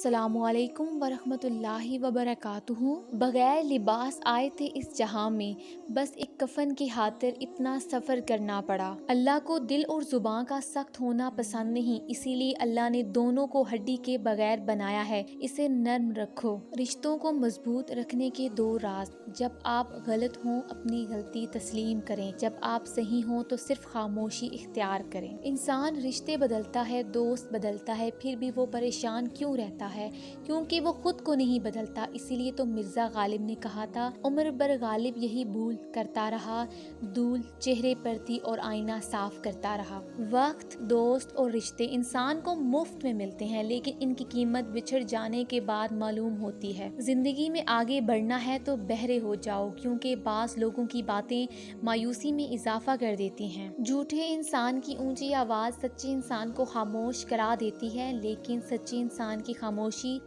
अस्सलामु अलैकुम वरहमतुल्लाहि वबरकातुहू। बगैर लिबास आए थे इस जहां में, बस एक कफन की खातिर इतना सफ़र करना पड़ा। अल्लाह को दिल और ज़ुबान का सख्त होना पसंद नहीं, इसीलिए अल्लाह ने दोनों को हड्डी के बगैर बनाया है। इसे नर्म रखो। रिश्तों को मजबूत रखने के दो राज। जब आप गलत हों अपनी गलती तस्लीम करें, जब आप सही हों तो सिर्फ खामोशी इख्तियार करें। इंसान रिश्ते बदलता है, दोस्त बदलता है, फिर भी वो परेशान क्यों रहता है? क्योंकि वो खुद को नहीं बदलता। इसीलिए तो मिर्जा गालिब ने कहा था, उम्र भर गालिब यही भूल करता रहा, धूल चेहरे पर थी और आईना साफ करता रहा। वक्त, दोस्त और रिश्ते इंसान को मुफ्त में मिलते हैं, लेकिन इनकी कीमत बिछड़ जाने के बाद मालूम होती है। जिंदगी में आगे बढ़ना है तो बहरे हो जाओ, क्योंकि बास लोगों की बातें मायूसी में इजाफा कर देती हैं। झूठे इंसान की ऊंची आवाज सच्चे इंसान को खामोश करा देती है, लेकिन सच्चे इंसान की खामोशी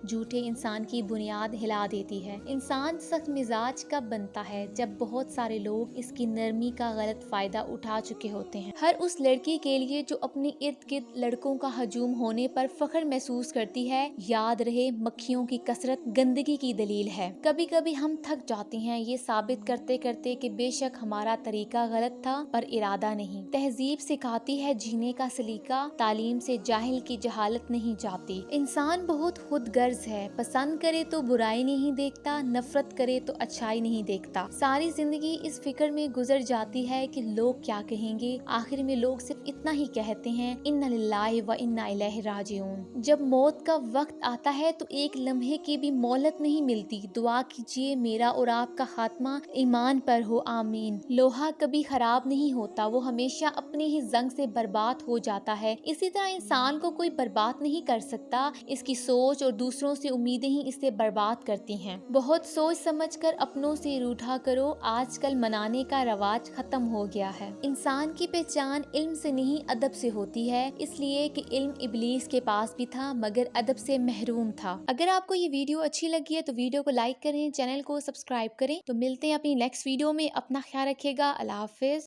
झूठे इंसान की बुनियाद हिला देती है। इंसान सख्त मिजाज कब बनता है? जब बहुत सारे लोग इसकी नरमी का गलत फायदा उठा चुके होते हैं। हर उस लड़की के लिए जो अपने इर्द गिर्द लड़कों का हजूम होने पर फख्र महसूस करती है, याद रहे मक्खियों की कसरत गंदगी की दलील है। कभी कभी हम थक जाते हैं ये साबित करते करते कि बेशक हमारा तरीका गलत था, पर इरादा नहीं। तहजीब सिखाती है जीने का सलीका, तालीम से जाहिल की जहालत नहीं जाती। इंसान बहुत खुदगर्ज है, पसंद करे तो बुराई नहीं देखता, नफरत करे तो अच्छाई नहीं देखता। सारी जिंदगी इस फिक्र में गुजर जाती है कि लोग क्या कहेंगे। आखिर में लोग सिर्फ इतना ही कहते हैं, इन्ना लिल्लाहि व इन्ना इलैहि राजिऊन। जब मौत का वक्त आता है तो एक लम्हे की भी मोहलत नहीं मिलती। दुआ कीजिए मेरा और आपका खात्मा ईमान पर हो, आमीन। लोहा कभी खराब नहीं होता, वो हमेशा अपने ही जंग से बर्बाद हो जाता है। इसी तरह इंसान को कोई बर्बाद नहीं कर सकता, इसकी सोच और दूसरों से उम्मीदें ही इसे बर्बाद करती हैं। बहुत सोच समझकर अपनों से रूठा करो, आजकल मनाने का रवाज खत्म हो गया है। इंसान की पहचान इल्म से नहीं अदब से होती है, इसलिए कि इल्म इब्लीस के पास भी था मगर अदब से महरूम था। अगर आपको ये वीडियो अच्छी लगी है तो वीडियो को लाइक करें, चैनल को सब्सक्राइब करें। तो मिलते हैं अपनी नेक्स्ट वीडियो में। अपना ख्याल रखिएगा। अल्लाह हाफिज।